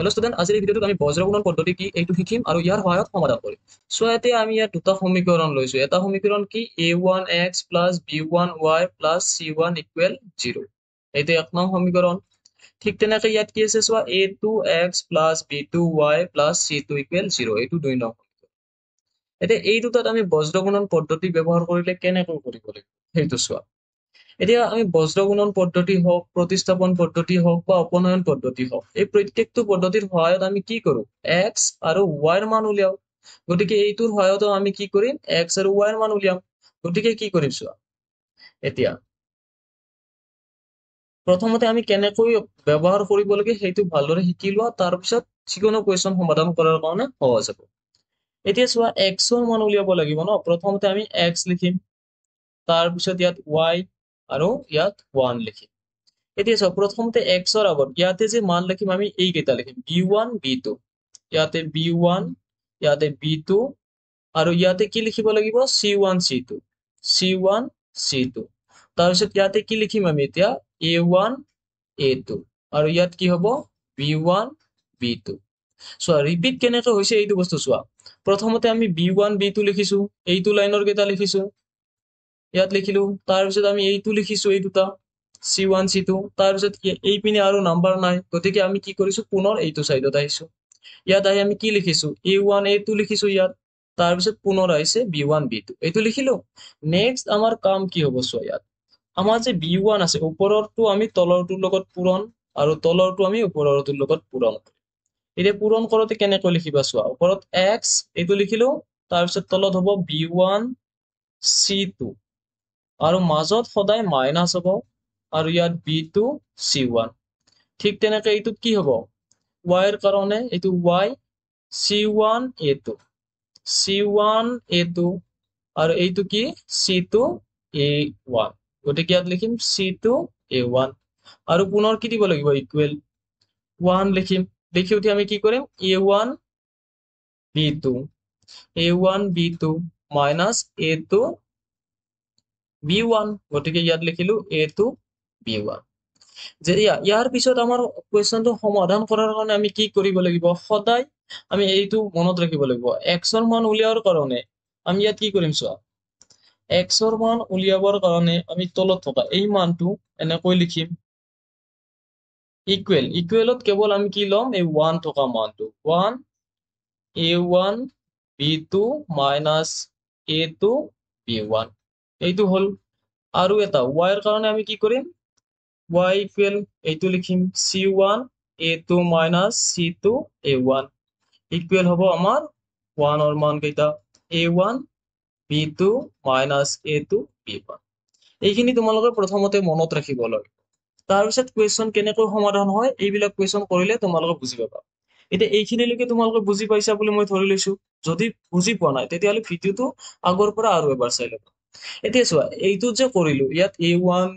Hello' student, আজিৰ এই ভিডিঅ'টোত আমি বজ্ৰগুণন পদ্ধতি কি এইটো শিকিম আৰু ইয়াৰ সহায়ত সমাধান কৰিম। চ' ইয়াতে আমি ইয়াত দুটা সমীকৰণ লৈছো। এটা সমীকৰণ কি a1x plus b1y plus c1 equal 0। এইটো 1 নং সমীকৰণ। ঠিক তেনেকে ইয়াত কি আছে চোৱা, a2x plus b2y plus c2 equal 0। এইটো 2 নং। এতিয়া এই দুটাত আমি বজ্ৰগুণন পদ্ধতি ব্যৱহাৰ কৰিলে কেনেকৈ কৰিব লাগিব সেইটো চোৱা। এতিয়া আমি বজ্ৰগুণন পদ্ধতি হওক, প্ৰতিস্থাপন পদ্ধতি হওক বা অপনয়ন পদ্ধতি হওক, এই প্ৰত্যেকটো পদ্ধতিৰ সহায়ত আমি কি কৰো, এক্স আৰু ৱাইৰ মান উলিয়াও। গতিকে এইটোৰ সহায়ত আমি কি কৰিম, এক্স আৰু ৱাইৰ মান উলিয়াম। গতিকে কি কৰিম চোৱা, এতিয়া প্ৰথমতে আমি কেনেকৈ ব্যৱহাৰ কৰিব লাগে সেইটো ভালদৰে শিকি লোৱা, তাৰপিছত যিকোনো কুৱেশ্যন সমাধান কৰাৰ কাৰণে সহজ হ'ব। এতিয়া চোৱা, এক্সৰ মান উলিয়াব লাগিব ন। প্ৰথমতে আমি এক্স লিখিম, তাৰপিছত ইয়াত ৱাই আৰু ইয়াত 1 লিখিম। এতিয়া চাওক, প্ৰথমতে এক্সৰ আগত ইয়াতে যে মান লিখিম আমি এইকেইটা লিখিম, b1 b2, ইয়াতে b1, ইয়াতে b2 আৰু ইয়াতে কি লিখিব লাগিব, c1 c2, c1 c2। তাৰপিছত ইয়াতে কি লিখিম আমি এতিয়া, a1 a2 আৰু ইয়াত কি হ'ব, b1 b2। চোৱা ৰিপিট কেনেকৈ হৈছে এইটো বস্তু চোৱা। প্ৰথমতে আমি b1 b2 লিখিছো, এইটো লাইনৰ কেইটা লিখিছো, ইয়াত লিখিলো। তাৰপিছত আমি এইটো লিখিছো, এই দুটা c1 c2। তাৰপিছত এই পিনে আৰু নাম্বাৰ নাই, গতিকে আমি কি কৰিছো, পুনৰ এইটো চাইডত আহিছো। ইয়াত আহি আমি কি লিখিছো, a1 a2 লিখিছো ইয়াত। তাৰপিছত পুনৰ আহিছে b1 b2, এইটো লিখিলো। নেক্সট আমাৰ কাম কি হ'ব চোৱা, ইয়াত আমাৰ যে b1 আছে, ওপৰৰটো আমি তলৰটোৰ লগত পূৰণ আৰু তলৰটো আমি ওপৰৰটোৰ লগত পূৰণ কৰিম। এতিয়া পূৰণ কৰোতে কেনেকৈ লিখিবা চোৱা, ওপৰত x এইটো লিখিলো, তাৰপিছত তলত হ'ব b1 c2 আৰু মাজত সদায় মাইনাছ হ'ব আৰু ইয়াত b2 c1। ঠিক তেনেকে এইটোত কি হ'ব, y ৰ কাৰণে এইটো y c1 a2, c1 a2 আৰু এইটো কি c2 a1। গতিকে ইয়াত লিখিম c2 a1 আৰু পুনৰ কি দিব লাগিব, ইকুৱেল 1 লিখিম। লিখি উঠি আমি কি কৰিম, a1 b2, a1 b2 minus a2 b1। গতিকে ইয়াত লিখিলো a2 b1। যে ইয়াৰ পিছত আমাৰ কুৱেশ্যনটো সমাধান কৰাৰ কাৰণে আমি কি কৰিব লাগিব, সদায় আমি এইটো মনত ৰাখিব লাগিব, এক্সৰ মান উলিয়াবৰ কাৰণে আমি ইয়াত কি কৰিম চোৱা, এক্সৰ মান উলিয়াবৰ কাৰণে আমি তলত থকা এই মানটো এনেকৈ লিখিম, ইকুৱেল, ইকুৱেলত কেৱল আমি কি ল'ম, এই 1 থকা মানটো, 1 a1 b2 minus a2 b1। এইটো হ'ল। আৰু এটা y ৰ কাৰণে আমি কি কৰিম, y ইকুৱেল এইটো লিখিম, c1 a2 minus c2 a1 equal হ'ব আমাৰ 1 ৰ মান কেইটা, a1 b2 minus a2 b1। এইখিনি তোমালোকে প্ৰথমতে মনত ৰাখিব লাগে। তাৰপিছত কুৱেশ্যন কেনেকৈ সমাধান হয়, এইবিলাক কুৱেশ্যন কৰিলে তোমালোকে বুজি পাবা। এতিয়া এইখিনিলৈকে তোমালোকে বুজি পাইছা বুলি মই ধৰি লৈছো। যদি বুজি পোৱা নাই তেতিয়াহ'লে ভিডিঅ'টো আগৰ পৰা আৰু এবাৰ চাই ল'বা। এতিয়া চোৱা, এইটো যে কৰিলো, ইয়াত a1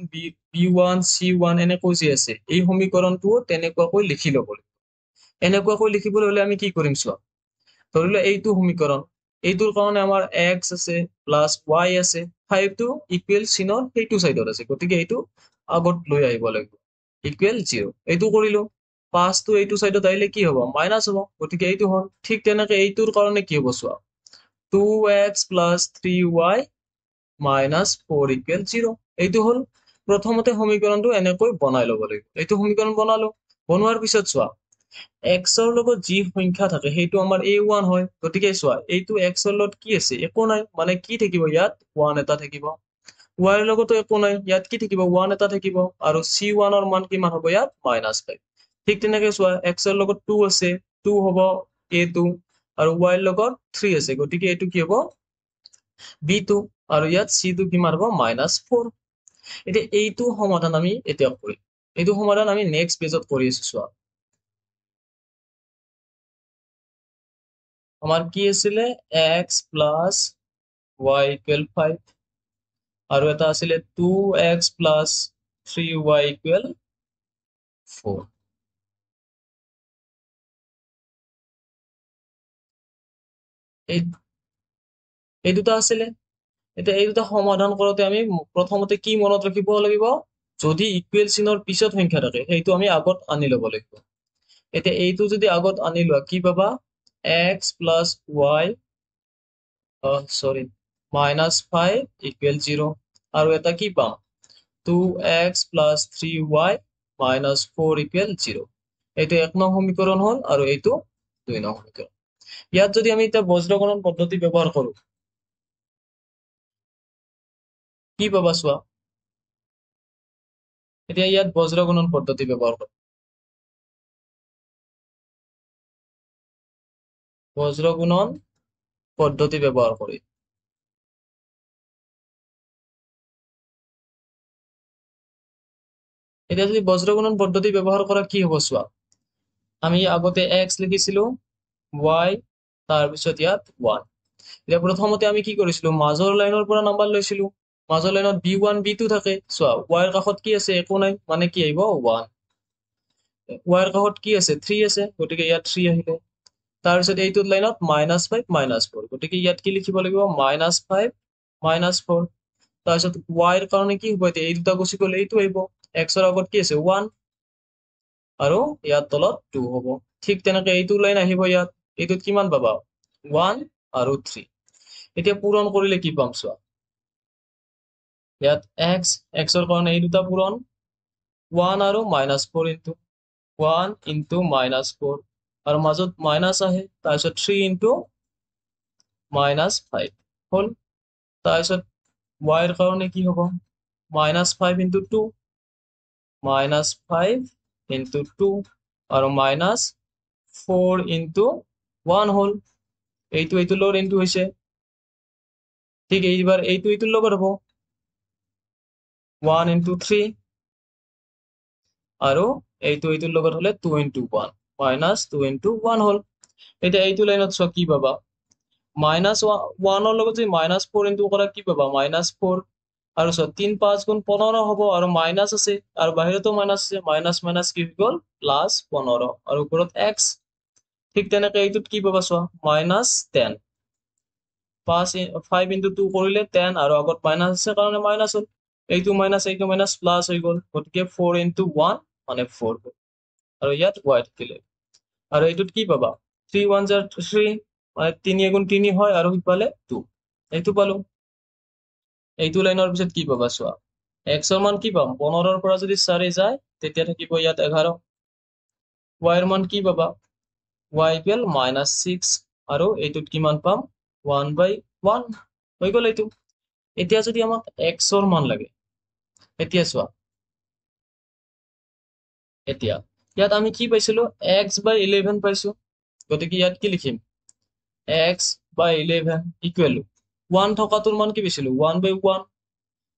b1 c1 এনেকৈ যে আছে, এই সমীকৰণটো তেনেকুৱাকৈ লিখি ল'ব লাগিব। এনেকুৱাকৈ লিখিবলৈ হলে আমি কি কৰিম চোৱা, ধৰি লোৱা এইটো সমীকৰণ, এইটোৰ কাৰণে আমাৰ x আছে প্লাছ y আছে, 5টো ইকুৱেল চিনৰ সেইটো চাইডত আছে, গতিকে এইটো আগত লৈ আহিব লাগিব, ইকুৱেল 0। এইটো কৰিলো, 5টো এইটো চাইডত আহিলে কি হ'ব, মাইনাছ হ'ব, গতিকে এইটো হ'ল। ঠিক তেনেকে এইটোৰ কাৰণে কি হ'ব চোৱা, 2x plus 3y minus 4 equal 0। এইটো হ'ল। প্ৰথমতে সমীকৰণটো এনেকৈ বনাই ল'ব লাগিব। এইটো সমীকৰণ বনালো, বনোৱাৰ পিছত চোৱা, এক্সৰ লগত যি সংখ্যা থাকে সেইটো আমাৰ a1 হয়। গতিকে চোৱা, এইটো এক্সৰ লগত কি আছে, একো নাই, মানে কি থাকিব, ইয়াত 1 এটা থাকিব। y ৰ লগতো একো নাই, ইয়াত কি থাকিব, 1 এটা থাকিব। আৰু c1 ৰ মান কিমান হ'ব, ইয়াত মাইনাছ 5। ঠিক তেনেকে চোৱা, এক্সৰ লগত 2 আছে, 2 হ'ব a2 আৰু y ৰ লগত 3 আছে, গতিকে এইটো কি হ'ব, b2 আৰু ইয়াত c2 কিমান হ'ব, মাইনাছ 4। এতিয়া এইটো সমাধান আমি এতিয়া কৰিম। এইটো সমাধান আমি নেক্সট পেজত কৰি আছো চোৱা। আমাৰ কি আছিলে, x প্লাছ y ইকুৱেল 5 আৰু এটা আছিলে 2x প্লাছ 3y ইকুৱেল 4। এই দুটা আছিলে। এতিয়া এই দুটা সমাধান কৰোতে আমি প্ৰথমতে কি মনত ৰাখিব লাগিব, যদি ইকুৱেল চিনৰ পিছত সংখ্যা থাকে সেইটো আমি আগত আনি ল'ব লাগিব। এতিয়া এইটো যদি আগত আনি লোৱা কি পাবা x plus y -5 equal 0 আৰু এটা কি পাম 2x plus 3y minus 4 equal 0 এইটো 1 নং সমীকৰণ হল আৰু এইটো 2 নং সমীকৰণ ইয়াত যদি আমি এটা বজ্ৰগণন পদ্ধতি ব্যৱহাৰ কৰো কি পাবা চোৱা এতিয়া ইয়াত বজ্ৰগণন পদ্ধতি ব্যৱহাৰ কৰো বজ্ৰগুণন পদ্ধতি ব্যৱহাৰ কৰি এতিয়া যদি বজ্ৰগুণন পদ্ধতি ব্যৱহাৰ কৰা কি হ'ব চোৱা আমি আগতে x লিখিছিলো y তাৰপিছত ইয়াত 1 এতিয়া প্ৰথমতে আমি কি কৰিছিলো মাজৰ লাইনৰ পৰা নাম্বাৰ লৈছিলো মাজৰ লাইনত b1 b2 থাকে চোৱা y ৰ কাষত কি আছে একো নাই মানে কি আহিব 1 y ৰ কাষত কি আছে 3 আছে গতিকে ইয়াত 3 আহিলে তাৰপিছত এইটোত লাইনত -5 -4 গতিকে ইয়াত কি লিখিব লাগিব -5 -4 তাৰপিছত y ৰ কাৰণে কি হ'ব এতিয়া এই দুটা গুচি গ'লে এইটো আহিব x ৰ আগত কি আছে 1 আৰু ইয়াত তলত 2 হ'ব ঠিক তেনেকৈ এইটো লাইন আহিব ইয়াত এইটোত কিমান পাবা 1 আৰু 3 এতিয়া পূৰণ কৰিলে কি পাম চোৱা ইয়াত x ৰ কাৰণে এই দুটা পূৰণ 1 আৰু -4 ইনটু 1 ইনটু -4 আৰু মাজত মাইনাস আহে তাৰপিছত 3 ইনটু -5 হল তাৰপিছত y ৰ কাৰণে কি হ'ব -5 ইনটু 2 -5 ইনটু 2 আৰু -4 ইনটু 1 হল এইটো লগত ইনটু হৈছে ঠিক এইবাৰ এইটোৰ লগত হ'ব 1 ইনটু 3 আৰু এইটোৰ লগত হলে 2 ইনটু 1 -2 ইনটু 1 হল এতিয়া এইটো লাইনত চোৱা কি পাবা -1 ৰ লগত যদি -4 ইনটু কৰা কি পাবা -4 আৰু চোৱা 3 5 গুণ 15 হ'ব আৰু মাইনাস আছে আৰু বাহিৰতো মাইনাস আছে মাইনাস মাইনাস কি হৈ গ'ল +15 আৰু ওপৰত x ঠিক তেনেকৈ এইটোত কি পাবা চোৱা -10 5 ইনটু 2 কৰিলে 10 আৰু আগত মাইনাস আছে কাৰণে মাইনাস হ'ল এইটো মাইনাস প্লাস হৈ গ'ল গতিকে 4 ইনটু 1 মানে 4 হ'ল আৰু ইয়াত y থাকিলে আৰু এইটোত কি পাবা 3 1 জাৰ 3 মানে 3 গুণ 3 হয় আৰু ইফালে 2 এইটো পালো এইটো লাইনৰ পিছত কি পাবা চোৱা x ৰ মান কি পাম 15 ৰ পৰা যদি 4 যায় তেতিয়া থাকিব ইয়াত 11 y ৰ মান কি পাবা y ইকুৱেল -6 আৰু এইটোত কিমান পাম 1/1 হৈ গ'ল এইটো এতিয়া যদি আমাক x ৰ মান লাগে এতিয়া চোৱা এতিয়া ইয়াত আমি কি পাইছিলো x/11 পাইছো গতিকে ইয়াত কি লিখিম x/11 ইকুৱেল 1 থকাটোৰ মান কি পাইছিলো 1/1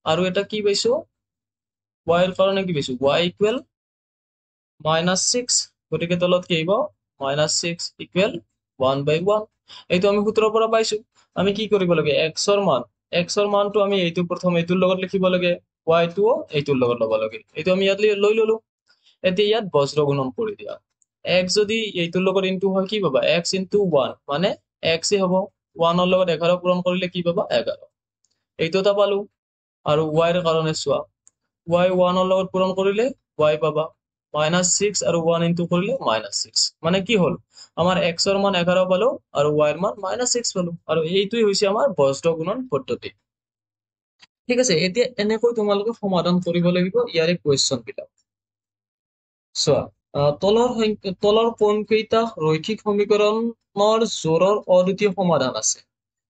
আৰু এটা কি পাইছো y ৰ কাৰণে কি পাইছো y ইকুৱেল -6 গতিকে তলত কি আহিব -6 ইকুৱেল 1/1 এইটো আমি সূত্ৰৰ পৰা পাইছো আমি কি কৰিব লাগে x ৰ মানটো আমি এইটো প্ৰথম এইটোৰ লগত লিখিব লাগে y টো এইটোৰ লগত ল'ব লাগে এইটো আমি ইয়াত লৈ ললো এতিয়া ইয়াত বজ্ৰগুণন কৰি দিয়া x যদি এইটোৰ লগত ইনটু হয় কি পাবা x ইনটু 1 মানে x এ হ'ব 1 ৰ লগত 11 পূৰণ কৰিলে কি পাবা 11 এইটো এটা পালো আৰু y ৰ কাৰণে চোৱা y 1 ৰ লগত পূৰণ কৰিলে y পাবা -6 আৰু 1 ইনটু কৰিলে -6 মানে কি হল আমাৰ x ৰ মান 11 পালো আৰু y ৰ মান -6 পালো আৰু এইটোই হৈছে আমাৰ বজ্ৰগুণন পদ্ধতি ঠিক আছে এতিয়া এনেকৈ তোমালোকে সমাধান কৰিব লাগিব ইয়াৰে কুৱেশ্যন বিলাক চোৱা তলৰ কোনকেইটা ৰৈখিক সমীকৰণৰ জোৰৰ অদ্বিতীয় সমাধান আছে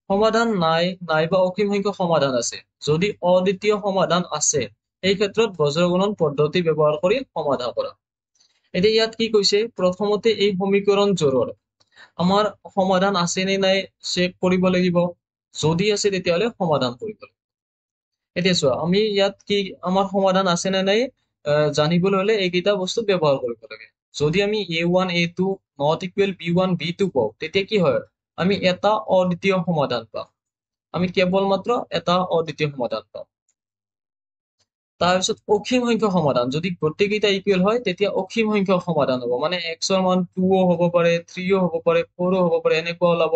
সমাধান নাইবা অসীম সংখ্যক সমাধান আছে যদি অদ্বিতীয় সমাধান আছে এই ক্ষেত্ৰত বজ্ৰগুণন পদ্ধতি ব্যৱহাৰ কৰি সমাধান কৰা এতিয়া ইয়াত কি কৈছে প্ৰথমতে এই সমীকৰণ জোৰৰ আমাৰ সমাধান আছে নে নাই চেক কৰিব লাগিব যদি আছে তেতিয়াহলে সমাধান কৰিব লাগিব এতিয়া চোৱা আমি ইয়াত কি আমাৰ সমাধান আছে নে নাই জানিবলৈ হলে এইকেইটা বস্তু ব্যৱহাৰ কৰিব লাগে যদি আমি a1 a2 not equal b1 b2 পাও তেতিয়া কি হয় আমি এটা অদ্বিতীয় সমাধান পাম আমি কেৱল মাত্ৰ এটা অদ্বিতীয় সমাধান পাম তাৰপিছত অসীম সংখ্যক সমাধান যদি গোটেইকেইটা ইকুৱেল হয় তেতিয়া অসীম সংখ্যক সমাধান হ'ব মানে x ৰ মান 2 হ'ব পাৰে 3 হ'ব পাৰে 4 হ'ব পাৰে এনেকুৱা ওলাব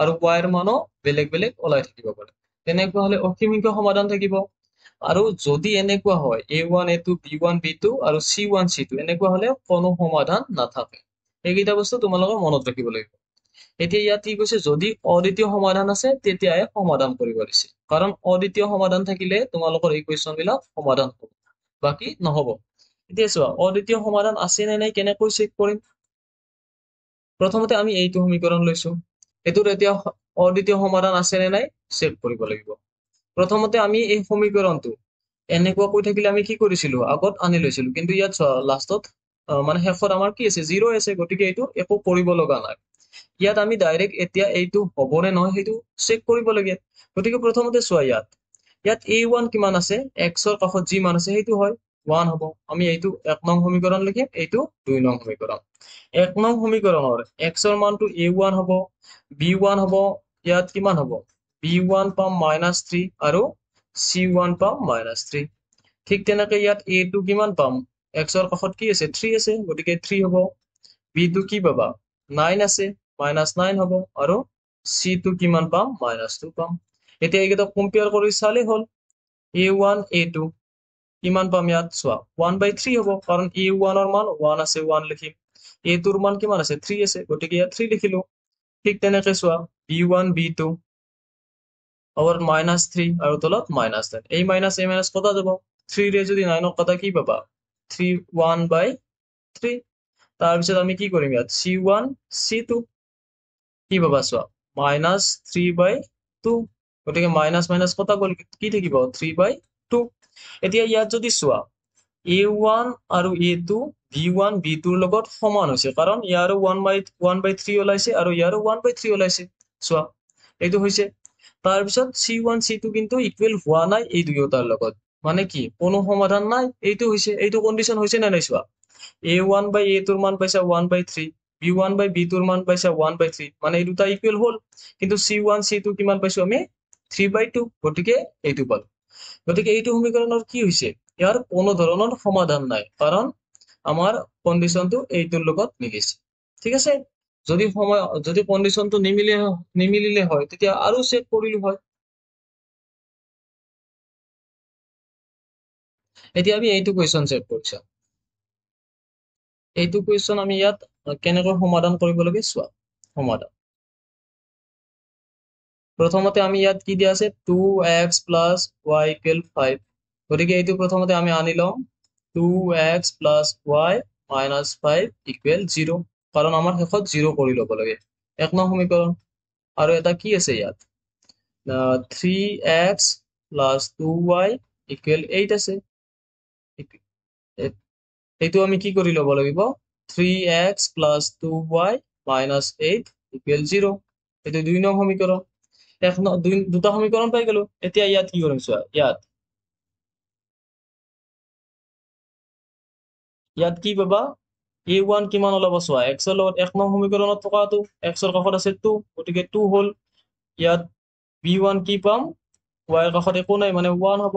আৰু y ৰ মানো বেলেগ বেলেগ ওলাই থাকিব পাৰে তেনেকুৱা হলে অসীম সংখ্যক সমাধান থাকিব আৰু যদি এনেকুৱা হয় a1 a2 b1 b2 আৰু c1 c2 এনেকুৱা হলে কোনো সমাধান নাথাকে এইকেইটা বস্তু তোমালোকে মনত ৰাখিব লাগিব। এতিয়া ইয়াত কি কৈছে, যদি অদ্বিতীয় সমাধান আছে তেতিয়াহে সমাধান কৰিব দিছে, কাৰণ অদ্বিতীয় সমাধান থাকিলে তোমালোকৰ এই কুৱেশ্যন বিলাক সমাধান হ'ব, বাকী নহব। এতিয়া চোৱা, অদ্বিতীয় সমাধান আছে নে নাই কেনেকৈ চেক কৰিম। প্ৰথমতে আমি এইটো সমীকৰণ লৈছো, এইটোৰ এতিয়া অদ্বিতীয় সমাধান আছে নে নাই চেক কৰিব লাগিব। প্ৰথমতে আমি এই সমীকৰণটো এনেকুৱা কৈ থাকিলে আমি কি কৰিছিলো, আগত আনি লৈছিলো, কিন্তু ইয়াত চোৱা লাষ্টত মানে শেষত আমাৰ কি আছে, 0 আছে, গতিকে এইটো একো কৰিব লগা নাই। ইয়াত আমি ডাইৰেক্ট এতিয়া এইটো হ'ব নে নহয় সেইটো চেক কৰিব লাগে। গতিকে প্ৰথমতে চোৱা, ইয়াত ইয়াত a1 কিমান আছে, x ৰ কাষত যি মান আছে সেইটো হয় 1 হ'ব। আমি এইটো 1 নং সমীকৰণ লিখিম, এইটো 2 নং সমীকৰণ। 1 নং সমীকৰণৰ x ৰ মানটো a1 হ'ব, b1 হ'ব, ইয়াত কিমান হ'ব, b1 পাম -3 আৰু c1 পাম -3। ঠিক তেনেকে ইয়াত a2 কিমান পাম, x ৰ কাষত কি আছে 3 আছে, গতিকে 3 হ'ব। b2 কি পাবা 9 আছে, -9 হ'ব, আৰু c2 কিমান পাম, -2 পাম। এতিয়া এইকেইটা কম্পেয়াৰ কৰি চালে হ'ল, a1 a2 কিমান পাম, ইয়াত চোৱা 1/3 হ'ব, কাৰণ a1 ৰ মান 1 আছে, 1 লিখিম, a2 ৰ মান কিমান আছে 3 আছে, গতিকে ইয়াত 3 লিখিলো। ঠিক তেনেকে চোৱা b1 b2 और -3 আৰু তলত -9, এই মাইনাছ এই মাইনাছ কটা যাব, 3 ৰে যদি 9 কটা কি পাবা 3 1/3। তাৰপিছত আমি কি কৰিম, ইয়াত c1 c2 কি পাবা চোৱা -3/2, গতিকে মাইনাছ মাইনাছ কটা গ'ল, কি থাকিব 3/2। এতিয়া ইয়াত যদি চোৱা a1 আৰু a2 b1 b2 ৰ লগত সমান হৈছে, কাৰণ ইয়াৰো 1/3 ওলাইছে আৰু ইয়াৰো 1/3 ওলাইছে, চোৱা এইটো হৈছে। তাৰপিছত c1 c2 কিন্তু ইকুৱেল হোৱা নাই এই দুয়োটাৰ লগত, মানে কি কোনো সমাধান নাই, এইটো হৈছে, এইটো কণ্ডিশ্যন হৈছে নে নাই চোৱা, a1/a2 ৰ মান পাইছা 1/3, b1/b2 ৰ মান পাইছা 1/3, মানে এই দুটা ইকুৱেল হ'ল, কিন্তু c1 c2 কিমান পাইছো আমি 3/2, গতিকে এইটো পালো। গতিকে এইটো সমীকৰণৰ কি হৈছে, ইয়াৰ কোনো ধৰণৰ সমাধান নাই, কাৰণ আমাৰ কণ্ডিশ্যনটো এইটোৰ লগত মিলিছে। ঠিক আছে, যদি কণ্ডিশ্যনটো নিমিলিলে হয় তেতিয়া আৰু চেক কৰিলো হয়। এতিয়া আমি এইটো কুৱেশ্যন চেক কৰিছো, এইটো কুৱেশ্যন আমি ইয়াত কেনেকৈ সমাধান কৰিব লাগে চোৱা। সমাধান প্ৰথমতে আমি ইয়াত কি দিয়া আছে 2x + y = 5, গতিকে এইটো প্ৰথমতে আমি আনি লওঁ 2x + y - 5 = 0, কাৰণ আমাৰ শেষত 0 কৰি ল'ব লাগে, 1 নং সমীকৰণ। আৰু এটা কি আছে ইয়াত 3x + 2y = 8 আছে, এইটো আমি কি কৰি ল'ব লাগিব 3x + 2y - 8 = 0, এইটো 2 নং সমীকৰণ। দুটা সমীকৰণ পাই গলো। এতিয়া ইয়াত কি কৰিম চোৱা, ইয়াত কি পাবা a1 কিমান ওলাব চোৱা, x ৰ লগত 1 নং সমীকৰণত থকাটো x ৰ কাষত আছে 2, গতিকে 2 হ'ল। ইয়াত b1 কি পাম, y ৰ কাষত একো নাই মানে 1 হ'ব,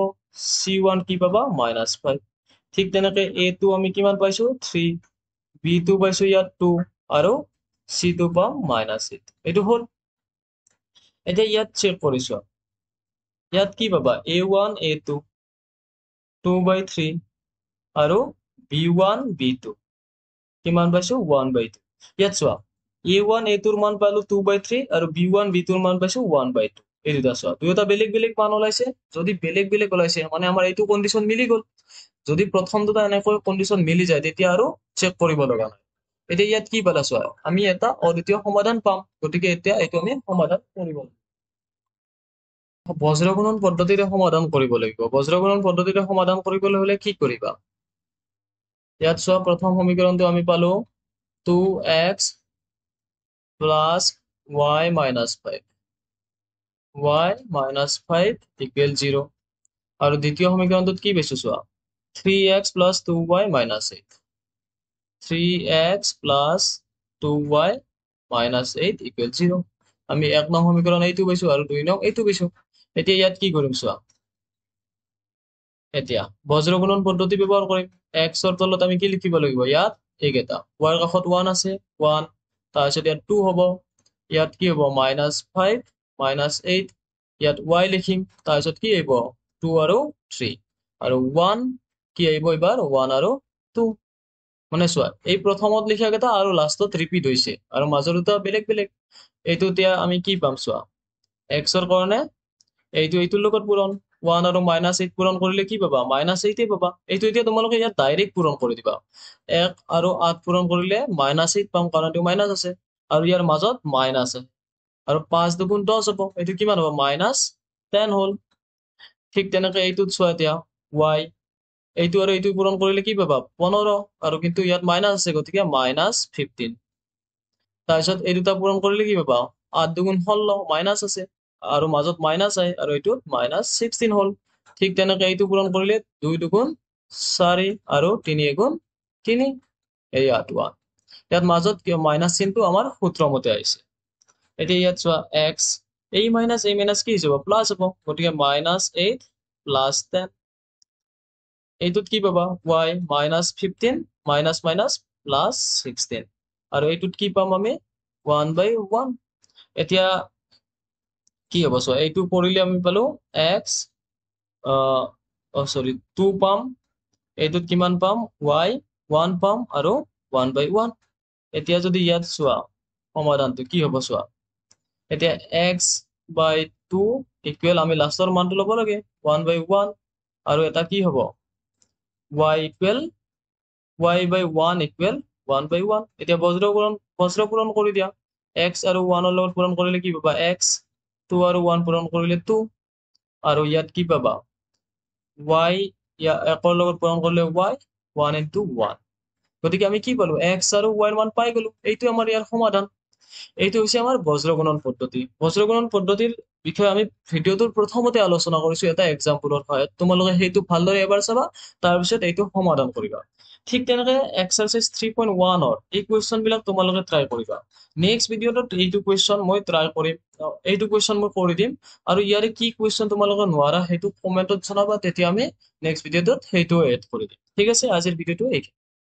c1 কি পাবা -5। ঠিক তেনেকে a2 আমি কিমান পাইছো 3, b2 পাইছো ইয়াত 2, আৰু c2 পাম -8, এইটো হ'ল। এতিয়া ইয়াত চেক কৰিছো, ইয়াত কি পাবা a1 a2 2/3 আৰু b1 b2 কিমান পাইছো 1/2। ইয়াত চোৱা a1 a2 ৰ মান পালো 2/3 আৰু b1 b2 ৰ মান পাইছো 1/2, এই দুটা চোৱা দুয়োটা বেলেগ বেলেগ মান ওলাইছে। যদি বেলেগ বেলেগ ওলাইছে মানে আমাৰ এইটো কণ্ডিশ্যন মিলি গ'ল। যদি প্ৰথম দুটা এনেকৈ কণ্ডিশ্যন মিলি যায় তেতিয়া আৰু চেক কৰিব লগা নাই। এতিয়া ইয়াত কি পালা চোৱা, আমি এটা অদ্বিতীয় সমাধান পাম, গতিকে এতিয়া এইটো আমি সমাধান কৰিব লাগিব। বজ্ৰগুণন পদ্ধতিৰে সমাধান কৰিব লাগিব। বজ্ৰগুণন পদ্ধতিৰে সমাধান কৰিবলৈ হলে কি কৰিবা, ইয়াত চোৱা প্ৰথম সমীকৰণটো আমি পালো 2x + y - 5, y - 5 = 0, আৰু দ্বিতীয় সমীকৰণটোত কি পাইছো চোৱা 3x + 2y - 8, 3x + 2y - 8 = 0। আমি 1 নং সমীকৰণ এইটো পাইছো আৰু 2 নং এইটো পাইছো। এতিয়া ইয়াত কি কৰিম চোৱা, এতিয়া বজ্ৰগুণন পদ্ধতি ব্যৱহাৰ কৰিম। x ৰ তলত আমি কি লিখিব লাগিব, ইয়াত এইকেইটা y ৰ কাষত 1 আছে 1, তাৰপিছত ইয়াত 2 হ'ব, ইয়াত কি হ'ব -5 -8, ইয়াত y লিখিম, তাৰপিছত কি আহিব 2 আৰু 3, আৰু 1 কি আহিব এইবাৰ 1 আৰু 2। মানে চোৱা এই প্ৰথমত লিখা কেইটা আৰু লাষ্টত ৰিপিট হৈছে আৰু মাজৰ দুটা বেলেগ বেলেগ। এইটো এতিয়া আমি কি পাম চোৱা, এক্সৰ কাৰণে এইটোৰ লগত পূৰণ, 1 আৰু -8 পূৰণ কৰিলে কি পাবা, -8 পাবা। এইটো এতিয়া তোমালোকে ইয়াত ডাইৰেক্ট পূৰণ কৰি দিবা। 1 আৰু 8 পূৰণ কৰিলে -8 পাম, কাৰণ এইটো মাইনাছ আছে আৰু ইয়াৰ মাজত মাইনাছ আছে। আৰু 5 দুগুণ 10 হ'ব, এইটো কিমান হ'ব, -10 হ'ল। ঠিক তেনেকে এইটোত চোৱা এতিয়া y, এইটো আৰু এইটো পূৰণ কৰিলে কি পাবা, 15, আৰু কিন্তু ইয়াত মাইনাছ আছে, গতিকে -15। তাৰপিছত এই দুটা পূৰণ কৰিলে কি পাবা, 8 দুগুণ 16, মাইনাছ আছে আৰু মাজত মাইনাছ আহে, আৰু এইটোত -16 হ'ল। ঠিক তেনেকে এইটো পূৰণ কৰিলে 2 দুগুণ 4 আৰু 3 এগুণ 3, এইয়া 1। ইয়াত মাজত কিয় মাইনাছ চিনটো আমাৰ সূত্ৰ মতে আহিছে। এতিয়া ইয়াত চোৱা এক্স, এই মাইনাছ কি হৈ যাব, প্লাছ হ'ব, গতিকে -8 প্লাছ 10। এইটোত কি পাবা, y -15 মাইনাছ মাইনাছ প্লাছ 16, আৰু এইটোত কি পাম আমি, 1/1। এতিয়া কি হ'ব চোৱা, এইটো কৰিলে আমি পালো এক্স, চৰি 2 পাম, এইটোত কিমান পাম, y 1 পাম আৰু 1/1। এতিয়া যদি ইয়াত চোৱা সমাধানটো কি হ'ব চোৱা, এতিয়া x/2 ইকুৱেল আমি লাষ্টৰ মানটো ল'ব লাগে 1/1, আৰু এটা কি হ'ব y ইকুৱেল y/1 ইকুৱেল 1/1। এতিয়া বজ্ৰ পূৰণ কৰি দিয়া, x আৰু 1 ৰ লগত পূৰণ কৰিলে কি পাবা, x, 2 আৰু 1 পূৰণ কৰিলে 2, আৰু ইয়াত কি পাবা y, 1 ৰ লগত পূৰণ কৰিলে y, 1 × 1। গতিকে আমি কি পালো, x আৰু y ৰ মান পাই গলো। এইটো আমাৰ ইয়াৰ সমাধান। এইটো হৈছে আমাৰ বজ্ৰগুণন পদ্ধতি। বজ্ৰগুণন পদ্ধতিৰ বিষয়ে আমি ভিডিঅ'টোৰ প্ৰথমতে আলোচনা কৰিছো এটা এক্সাম্পলৰ সহায়ত। তোমালোকে সেইটো ভালদৰে এবাৰ চাবা, তাৰপিছত এইটো সমাধান কৰিবা। ঠিক তেনেকে এক্সাৰচাইজ 3.1 এই কুৱেশ্যন বিলাক তোমালোকে ট্ৰাই কৰিবা। নেক্সট ভিডিঅ'টোত এইটো কুৱেশ্যন মই ট্ৰাই কৰিম, এইটো কুৱেশ্যন মই কৰি দিম, আৰু ইয়াৰে কি কুৱেশ্যন তোমালোকে নোৱাৰা সেইটো কমেণ্টত জনাবা, তেতিয়া আমি নেক্সট ভিডিঅ'টোত সেইটো এড কৰি দিম। ঠিক আছে, আজিৰ ভিডিঅ'টো এইখিনি।